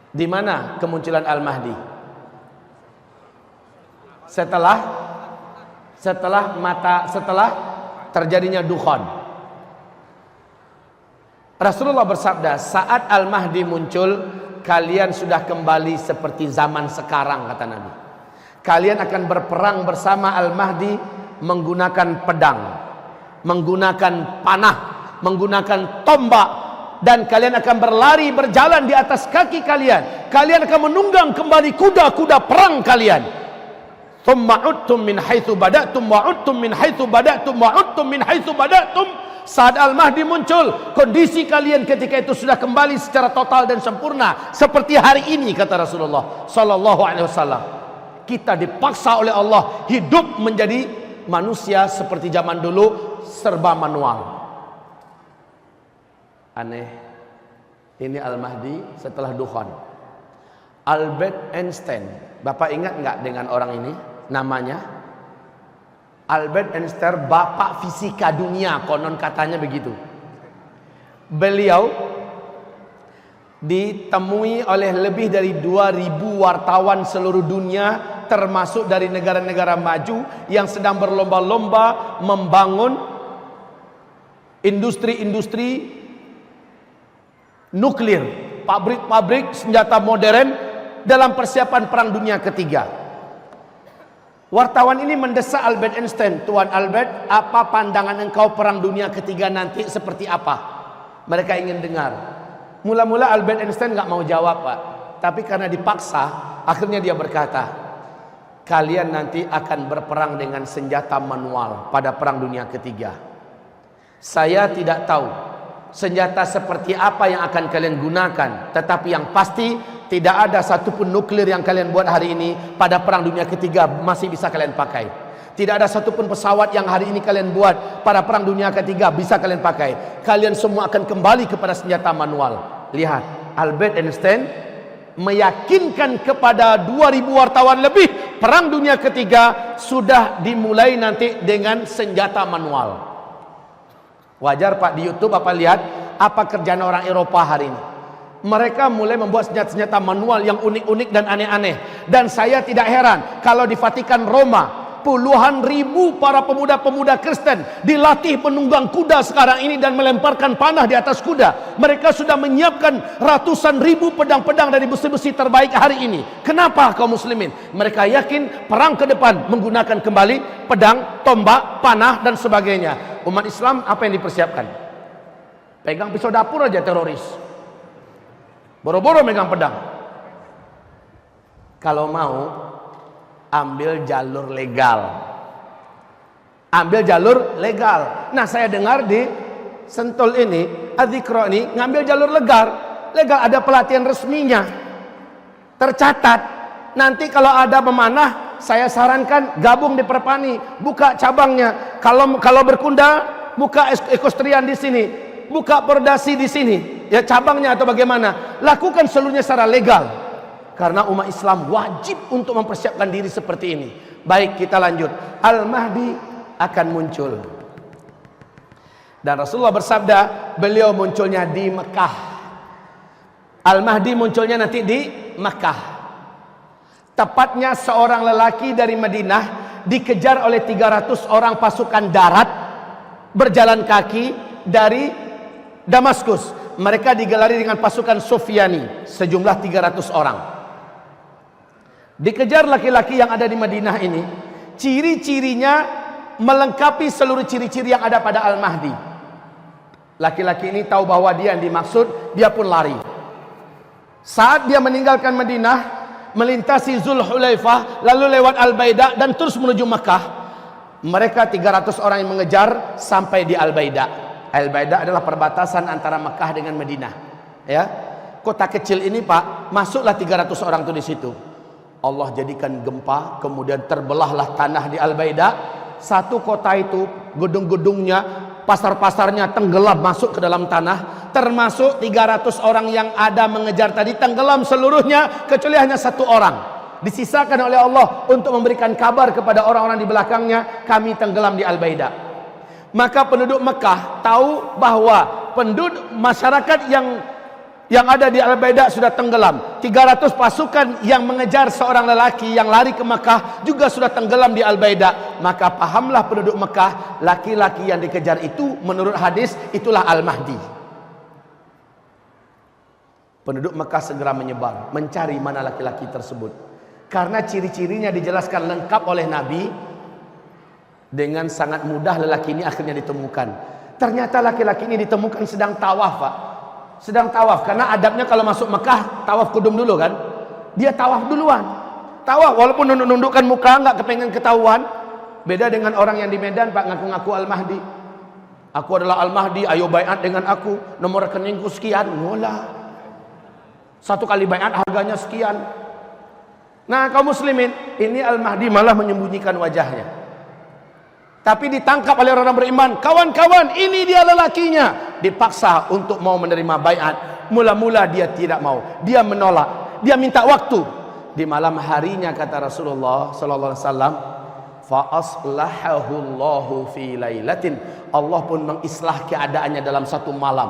Di mana kemunculan Al-Mahdi? Setelah terjadinya dukhan. Rasulullah bersabda, saat Al-Mahdi muncul, kalian sudah kembali seperti zaman sekarang, kata Nabi. Kalian akan berperang bersama Al-Mahdi menggunakan pedang, menggunakan panah, menggunakan tombak, dan kalian akan berlari berjalan di atas kaki kalian. Kalian akan menunggang kembali kuda-kuda perang kalian. Thumma udtum min haitsu bada'tum wa udtum min haitsu bada'tum wa udtum min haitsu bada'tum. Saat Al-Mahdi muncul, kondisi kalian ketika itu sudah kembali secara total dan sempurna seperti hari ini, kata Rasulullah sallallahu alaihi wasallam. Kita dipaksa oleh Allah hidup menjadi manusia seperti zaman dulu, serba manual. Aneh. Ini Al-Mahdi setelah dukhan. Albert Einstein, Bapak ingat nggak dengan orang ini namanya? Albert Einstein, bapak fisika dunia, konon katanya begitu. Beliau ditemui oleh lebih dari 2000 wartawan seluruh dunia, termasuk dari negara-negara maju yang sedang berlomba-lomba membangun industri-industri nuklir, pabrik-pabrik senjata modern dalam persiapan Perang Dunia Ketiga. Wartawan ini mendesak Albert Einstein, Tuan Albert, apa pandangan engkau Perang Dunia Ketiga nanti seperti apa? Mereka ingin dengar. Mula-mula Albert Einstein nggak mau jawab, Pak. Tapi karena dipaksa, akhirnya dia berkata, kalian nanti akan berperang dengan senjata manual pada Perang Dunia Ketiga. Saya tidak tahu senjata seperti apa yang akan kalian gunakan, tetapi yang pasti tidak ada satupun nuklir yang kalian buat hari ini pada Perang Dunia Ketiga masih bisa kalian pakai. Tidak ada satupun pesawat yang hari ini kalian buat pada Perang Dunia Ketiga bisa kalian pakai. Kalian semua akan kembali kepada senjata manual. Lihat, Albert Einstein meyakinkan kepada 2000 wartawan lebih, Perang Dunia Ketiga sudah dimulai nanti dengan senjata manual. Wajar Pak, di YouTube Bapak lihat apa kerjaan orang Eropa hari ini. Mereka mulai membuat senjata-senjata manual yang unik-unik dan aneh-aneh. Dan saya tidak heran kalau di Vatikan Roma puluhan ribu para pemuda-pemuda Kristen dilatih penunggang kuda sekarang ini dan melemparkan panah di atas kuda. Mereka sudah menyiapkan ratusan ribu pedang-pedang dari besi-besi terbaik hari ini. Kenapa kaum muslimin? Mereka yakin perang ke depan menggunakan kembali pedang, tombak, panah dan sebagainya. Umat Islam apa yang dipersiapkan? Pegang pisau dapur aja teroris. Boro-boro megang pedang. Kalau mau, ambil jalur legal. Ambil jalur legal. Nah, saya dengar di Sentul ini, Adzikra ini ngambil jalur legal. Legal, ada pelatihan resminya. Tercatat. Nanti kalau ada memanah, saya sarankan gabung di Perpani, buka cabangnya. Kalau berkuda, buka ekostrian di sini. Buka perdasi di sini, ya cabangnya atau bagaimana. Lakukan seluruhnya secara legal. Karena umat Islam wajib untuk mempersiapkan diri seperti ini. Baik, kita lanjut. Al-Mahdi akan muncul. Dan Rasulullah bersabda, beliau munculnya di Mekah. Al-Mahdi munculnya nanti di Mekah. Tepatnya seorang lelaki dari Madinah dikejar oleh 300 orang pasukan darat berjalan kaki dari Damaskus. Mereka digelari dengan pasukan Sufyani, sejumlah 300 orang. Dikejar laki-laki yang ada di Madinah ini. Ciri-cirinya melengkapi seluruh ciri-ciri yang ada pada Al-Mahdi. Laki-laki ini tahu bahwa dia yang dimaksud, dia pun lari. Saat dia meninggalkan Madinah, melintasi Zulhulaifah, lalu lewat Al-Baida dan terus menuju Makkah, mereka 300 orang yang mengejar sampai di Al-Baida. Al-Baida adalah perbatasan antara Mekah dengan Madinah. Ya, kota kecil ini Pak, masuklah 300 orang itu di situ. Allah jadikan gempa, kemudian terbelahlah tanah di Al-Baida. Satu kota itu, gedung-gedungnya, pasar-pasarnya tenggelam masuk ke dalam tanah. Termasuk 300 orang yang ada mengejar tadi tenggelam seluruhnya, kecuali hanya satu orang. Disisakan oleh Allah untuk memberikan kabar kepada orang-orang di belakangnya, kami tenggelam di Al-Baida. Maka penduduk Mekah tahu bahwa penduduk masyarakat yang yang ada di Al-Baida sudah tenggelam. 300 pasukan yang mengejar seorang lelaki yang lari ke Mekah juga sudah tenggelam di Al-Baida. Maka pahamlah penduduk Mekah, laki-laki yang dikejar itu menurut hadis itulah Al-Mahdi. Penduduk Mekah segera menyebar mencari mana laki-laki tersebut. Karena ciri-cirinya dijelaskan lengkap oleh Nabi, dengan sangat mudah lelaki ini akhirnya ditemukan. Ternyata laki-laki ini ditemukan sedang tawaf, Pak. Sedang tawaf, karena adabnya kalau masuk Mekah tawaf kudum dulu kan. Dia tawaf duluan. Tawaf walaupun nunduk-nundukkan muka, nggak kepengen ketahuan. Beda dengan orang yang di Medan, Pak, ngaku-ngaku Al-Mahdi. Aku adalah Al-Mahdi, ayo baiat dengan aku. Nomor rekeningku sekian. Ngolah. Satu kali baiat harganya sekian. Nah, kaum muslimin, ini Al-Mahdi malah menyembunyikan wajahnya. Tapi ditangkap oleh orang beriman. Kawan-kawan, ini dia lelakinya. Dipaksa untuk mau menerima baiat. Mula-mula dia tidak mau. Dia menolak. Dia minta waktu. Di malam harinya kata Rasulullah sallallahu alaihi wasallam, fa aslahahu Allahu fi lailatin. Allah pun mengislah keadaannya dalam satu malam.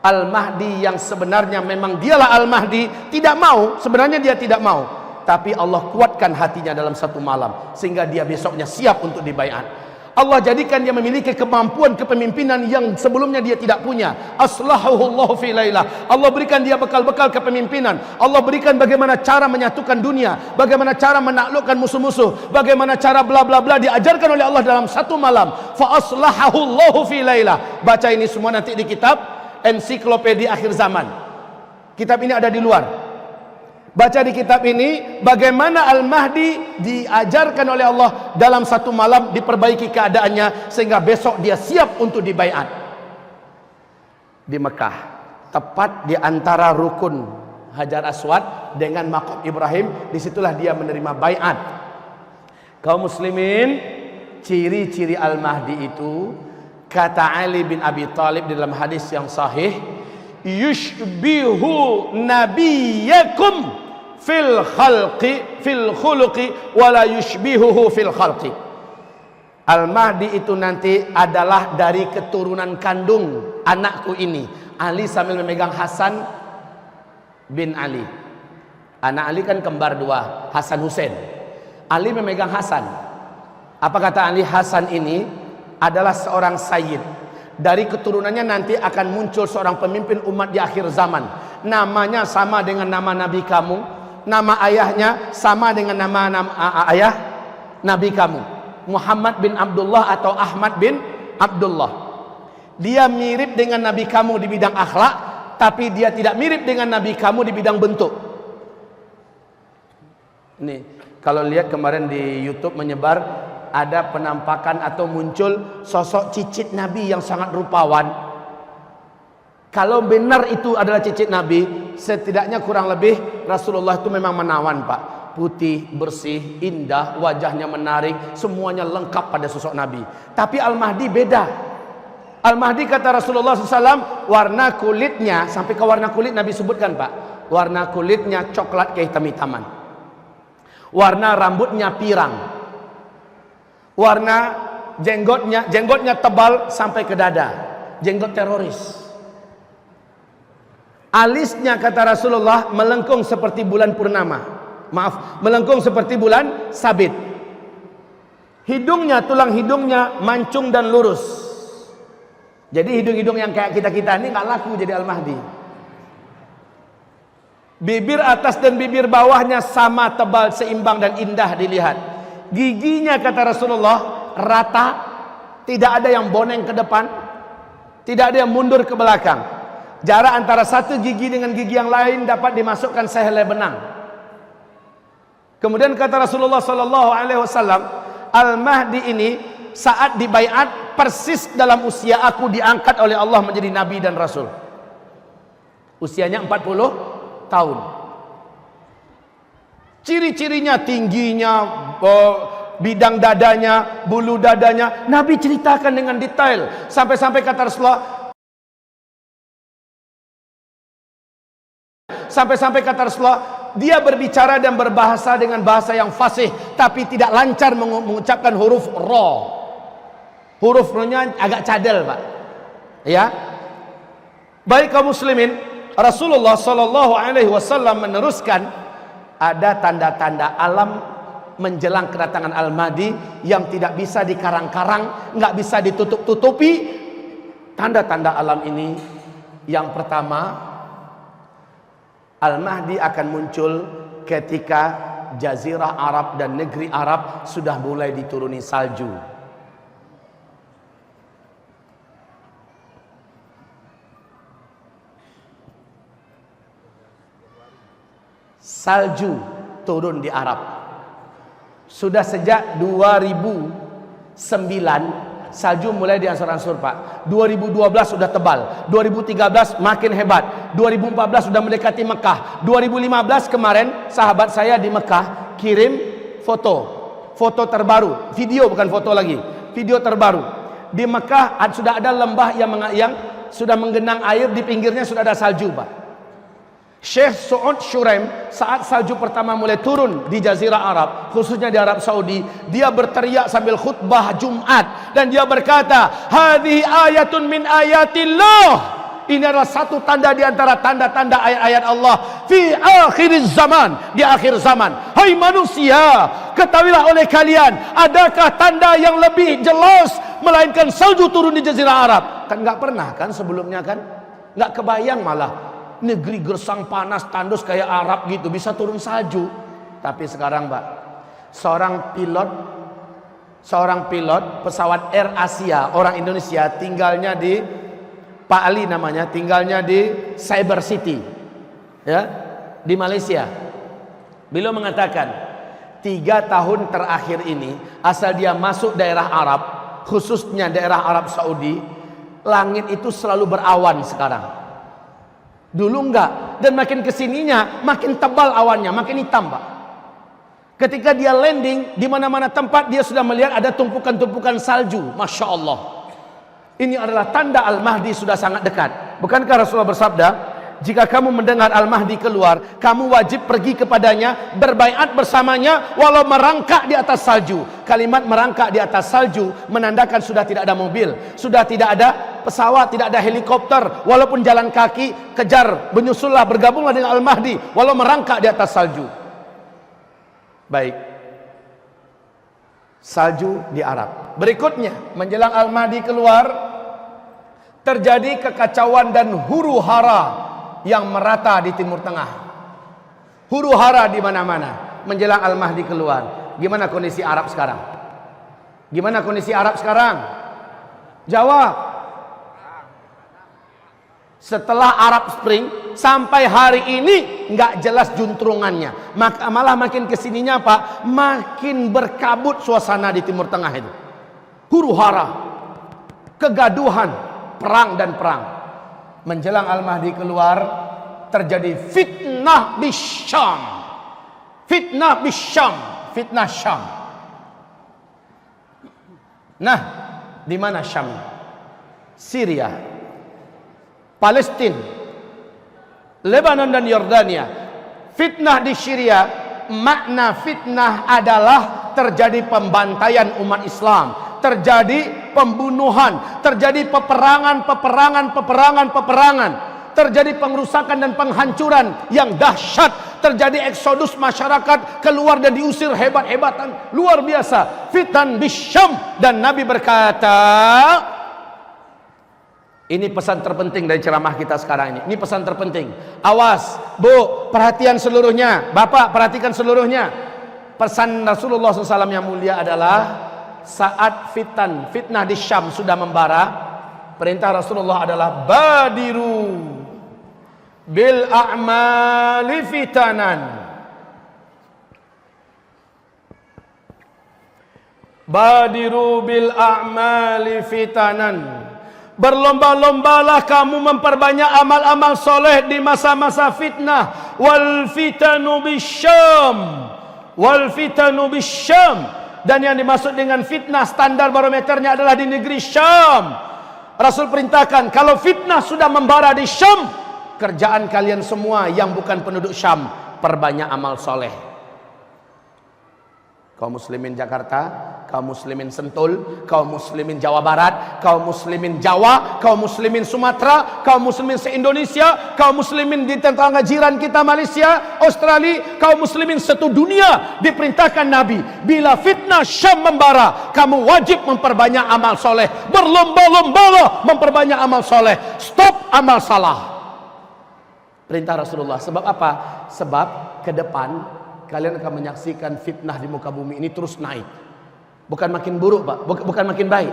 Al-Mahdi yang sebenarnya memang dialah Al-Mahdi tidak mau. Sebenarnya dia tidak mau. Tapi Allah kuatkan hatinya dalam satu malam sehingga dia besoknya siap untuk dibaiat. Allah jadikan dia memiliki kemampuan kepemimpinan yang sebelumnya dia tidak punya. Aslahahu Allah fi lailah. Allah berikan dia bekal-bekal kepemimpinan. Allah berikan bagaimana cara menyatukan dunia, bagaimana cara menaklukkan musuh-musuh, bagaimana cara bla bla bla diajarkan oleh Allah dalam satu malam. Fa aslahahu Allah fi lailah. Baca ini semua nanti di kitab Ensiklopedia Akhir Zaman. Kitab ini ada di luar. Baca di kitab ini bagaimana Al-Mahdi diajarkan oleh Allah dalam satu malam, diperbaiki keadaannya sehingga besok dia siap untuk dibaiat di Mekah, tepat di antara rukun Hajar Aswad dengan Maqam Ibrahim. Disitulah dia menerima baiat. Kaum muslimin, ciri-ciri Al-Mahdi itu kata Ali bin Abi Thalib di dalam hadis yang sahih, yushbihu nabiyakum fil khalqi fil khuluqi wala yushbihuhu fil khalqi. Al-Mahdi itu nanti adalah dari keturunan kandung anakku ini. Ali sambil memegang Hasan bin Ali. Anak Ali kan kembar dua, Hasan Hussein. Ali memegang Hasan. Apa kata Ali? Hasan ini adalah seorang sayyid. Dari keturunannya nanti akan muncul seorang pemimpin umat di akhir zaman. Namanya sama dengan nama Nabi kamu. Nama ayahnya sama dengan nama ayah Nabi kamu. Muhammad bin Abdullah atau Ahmad bin Abdullah. Dia mirip dengan Nabi kamu di bidang akhlak, tapi dia tidak mirip dengan Nabi kamu di bidang bentuk. Nih, kalau lihat kemarin di YouTube menyebar, ada penampakan atau muncul sosok cicit Nabi yang sangat rupawan. Kalau benar itu adalah cicit Nabi, setidaknya kurang lebih Rasulullah itu memang menawan, Pak. Putih, bersih, indah, wajahnya menarik, semuanya lengkap pada sosok Nabi. Tapi Al-Mahdi beda. Al-Mahdi kata Rasulullah SAW, warna kulitnya, sampai ke warna kulit Nabi sebutkan, Pak. Warna kulitnya coklat kehitam-hitaman. Warna rambutnya pirang. Warna jenggotnya tebal sampai ke dada. Jenggot teroris. Alisnya kata Rasulullah melengkung seperti bulan purnama. Maaf, melengkung seperti bulan sabit. Hidungnya, tulang hidungnya mancung dan lurus. Jadi hidung-hidung yang kayak kita-kita ini nggak laku jadi Al-Mahdi. Bibir atas dan bibir bawahnya sama tebal, seimbang dan indah dilihat. Giginya kata Rasulullah rata, tidak ada yang boneng ke depan, tidak ada yang mundur ke belakang. Jarak antara satu gigi dengan gigi yang lain dapat dimasukkan sehelai benang. Kemudian kata Rasulullah sallallahu alaihi wasallam, Al-Mahdi ini saat dibaiat persis dalam usia aku diangkat oleh Allah menjadi nabi dan rasul. Usianya 40 tahun. Ciri-cirinya tingginya, bidang dadanya, bulu dadanya, Nabi ceritakan dengan detail. Sampai-sampai kata Rasulullah, dia berbicara dan berbahasa dengan bahasa yang fasih, tapi tidak lancar mengucapkan huruf ra. Huruf ra-nya agak cadel, Pak. Ya. Baik kaum muslimin, Rasulullah sallallahu alaihi wasallam meneruskan, ada tanda-tanda alam menjelang kedatangan Al-Mahdi yang tidak bisa dikarang-karang, nggak bisa ditutup-tutupi. Tanda-tanda alam ini, yang pertama, Al-Mahdi akan muncul ketika Jazirah Arab dan negeri Arab sudah mulai dituruni salju. Salju turun di Arab. Sudah sejak 2009 salju mulai diansur-ansur, Pak. 2012 sudah tebal, 2013 makin hebat, 2014 sudah mendekati Mekah, 2015 kemarin sahabat saya di Mekah kirim foto terbaru, video bukan foto lagi, video terbaru. Di Mekah sudah ada lembah yang sudah menggenang air, di pinggirnya sudah ada salju, Pak. Syekh Saud Shuraim saat salju pertama mulai turun di Jazirah Arab, khususnya di Arab Saudi, dia berteriak sambil khutbah Jumat dan dia berkata, "Hadhihi ayatun min ayatillah." Ini adalah satu tanda di antara tanda-tanda ayat-ayat Allah fi akhir zaman, di akhir zaman. Hai manusia, ketahuilah oleh kalian, adakah tanda yang lebih jelas melainkan salju turun di Jazirah Arab? Kan nggak pernah kan sebelumnya kan? Nggak kebayang malah. Negeri gersang panas tandus kayak Arab gitu bisa turun salju. Tapi sekarang, Pak, seorang pilot pesawat Air Asia orang Indonesia, tinggalnya di Pak Ali namanya, tinggalnya di Cyber City ya, di Malaysia. Beliau mengatakan 3 tahun terakhir ini asal dia masuk daerah Arab, khususnya daerah Arab Saudi, langit itu selalu berawan sekarang. Dulu enggak, dan makin kesininya makin tebal awannya, makin hitam, Pak. Ketika dia landing di mana-mana tempat dia sudah melihat ada tumpukan-tumpukan salju. Masya Allah. Ini adalah tanda Al-Mahdi sudah sangat dekat. Bukankah Rasulullah bersabda, jika kamu mendengar Al-Mahdi keluar, kamu wajib pergi kepadanya, berbaiat bersamanya walau merangkak di atas salju. Kalimat merangkak di atas salju menandakan sudah tidak ada mobil, sudah tidak ada pesawat, tidak ada helikopter, walaupun jalan kaki, kejar, menyusullah, bergabunglah dengan Al-Mahdi walau merangkak di atas salju. Baik, salju di Arab. Berikutnya, menjelang Al-Mahdi keluar, terjadi kekacauan dan huru-hara yang merata di Timur Tengah. Huru-hara di mana-mana menjelang Al-Mahdi keluar. Gimana kondisi Arab sekarang? Gimana kondisi Arab sekarang? Jawab. Setelah Arab Spring sampai hari ini nggak jelas juntrungannya. Malah makin kesininya, Pak, makin berkabut suasana di Timur Tengah itu. Huru-hara, kegaduhan, perang dan perang. Menjelang Al-Mahdi keluar, terjadi fitnah bisyam. Fitnah bisyam, fitnah Syam. Nah, di mana Syam? Syria, Palestina, Lebanon dan Yordania. Fitnah di Syria, makna fitnah adalah terjadi pembantaian umat Islam, terjadi pembunuhan, terjadi peperangan, terjadi pengrusakan dan penghancuran yang dahsyat, terjadi eksodus masyarakat keluar dan diusir hebat-hebatan, luar biasa. Fitan bisyam. Dan Nabi berkata, ini pesan terpenting dari ceramah kita sekarang ini. Ini pesan terpenting. Awas, Bu, perhatian seluruhnya. Bapak, perhatikan seluruhnya. Pesan Rasulullah SAW yang mulia adalah, saat fitnah di Syam sudah membara, perintah Rasulullah adalah badiru bil a'mali fitanan. Badiru bil a'mali fitanan. Berlomba-lombalah kamu memperbanyak amal-amal soleh di masa-masa fitnah. Wal fitanu bisyam. Wal fitanu bisyam. Dan yang dimaksud dengan fitnah, standar barometernya adalah di negeri Syam. Rasul perintahkan, kalau fitnah sudah membara di Syam, kerjaan kalian semua yang bukan penduduk Syam, perbanyak amal soleh. Kaum muslimin Jakarta, kaum muslimin Sentul, kaum muslimin Jawa Barat, kaum muslimin Jawa, kaum muslimin Sumatera, kaum muslimin se-Indonesia, kaum muslimin di tetangga jiran kita Malaysia, Australia, kaum muslimin satu dunia diperintahkan Nabi, bila fitnah Syam membara, kamu wajib memperbanyak amal soleh, berlomba-lomba memperbanyak amal soleh, stop amal salah. Perintah Rasulullah. Sebab apa? Sebab ke depan kalian akan menyaksikan fitnah di muka bumi ini terus naik. Bukan makin buruk, Pak. Bukan makin baik.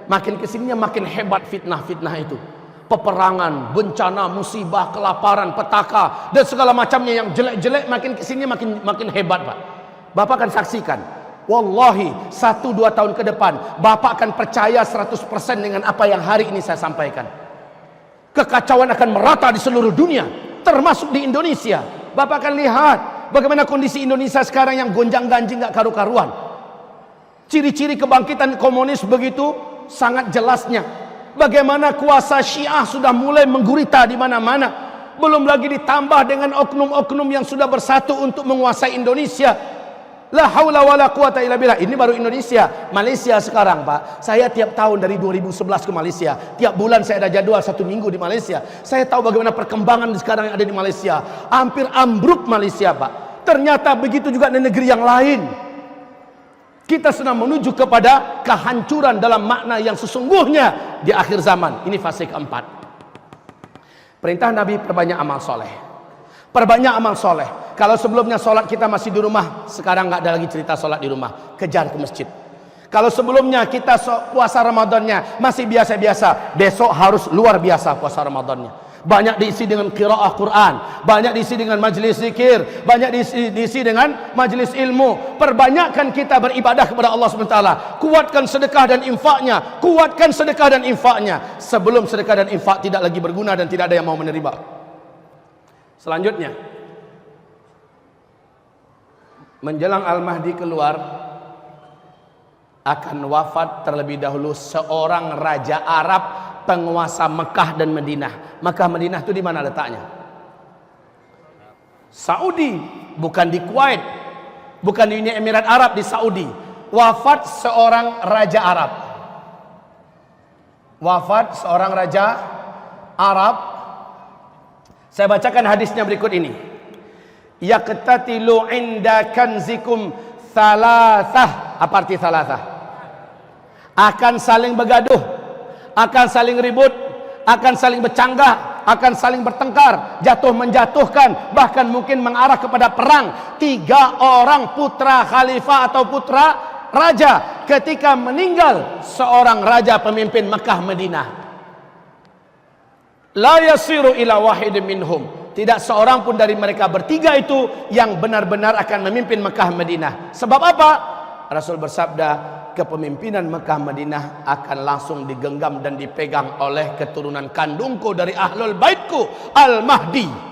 Makin kesininya makin hebat fitnah-fitnah itu. Peperangan, bencana, musibah, kelaparan, petaka, dan segala macamnya yang jelek-jelek makin kesininya makin hebat, Pak. Bapak akan saksikan. Wallahi, 1-2 tahun ke depan, Bapak akan percaya 100% dengan apa yang hari ini saya sampaikan. Kekacauan akan merata di seluruh dunia, termasuk di Indonesia. Bapak akan lihat bagaimana kondisi Indonesia sekarang yang gonjang-ganjing gak karu-karuan. Ciri-ciri kebangkitan komunis begitu sangat jelasnya. Bagaimana kuasa Syiah sudah mulai menggurita di mana-mana. Belum lagi ditambah dengan oknum-oknum yang sudah bersatu untuk menguasai Indonesia. La haula wala quwata illa billah. Ini baru Indonesia. Malaysia sekarang, Pak. Saya tiap tahun dari 2011 ke Malaysia. Tiap bulan saya ada jadwal 1 minggu di Malaysia. Saya tahu bagaimana perkembangan sekarang yang ada di Malaysia. Hampir ambruk Malaysia, Pak. Ternyata begitu juga di negeri yang lain. Kita sedang menuju kepada kehancuran dalam makna yang sesungguhnya di akhir zaman. Ini fase keempat. Perintah Nabi perbanyak amal soleh. Perbanyak amal soleh. Kalau sebelumnya solat kita masih di rumah, sekarang nggak ada lagi cerita solat di rumah, kejar ke masjid. Kalau sebelumnya kita puasa Ramadannya masih biasa-biasa, besok harus luar biasa puasa Ramadannya. Banyak diisi dengan qiraah Quran, banyak diisi dengan majlis zikir, banyak diisi dengan majlis ilmu. Perbanyakkan kita beribadah kepada Allah SWT. Kuatkan sedekah dan infaknya, kuatkan sedekah dan infaknya. Sebelum sedekah dan infak tidak lagi berguna dan tidak ada yang mau menerima. Selanjutnya, menjelang Al-Mahdi keluar, akan wafat terlebih dahulu seorang raja Arab, penguasa Mekah dan Madinah. Mekah Madinah itu di mana letaknya? Saudi, bukan di Kuwait, bukan di Uni Emirat Arab, di Saudi. Wafat seorang raja Arab. Wafat seorang raja Arab. Saya bacakan hadisnya berikut ini. Yaqtatilu inda kanzikum thalathah. Apa arti thalathah? Akan saling bergaduh, akan saling ribut, akan saling bercanggah, akan saling bertengkar, jatuh menjatuhkan, bahkan mungkin mengarah kepada perang. 3 orang putra khalifah atau putra raja ketika meninggal seorang raja pemimpin Mekah Madinah. La yasiru ila wahidin minhum. Tidak seorang pun dari mereka bertiga itu yang benar-benar akan memimpin Mekah Madinah. Sebab apa? Rasul bersabda, kepemimpinan Mekah Madinah akan langsung digenggam dan dipegang oleh keturunan kandungku dari Ahlul Baitku, Al-Mahdi.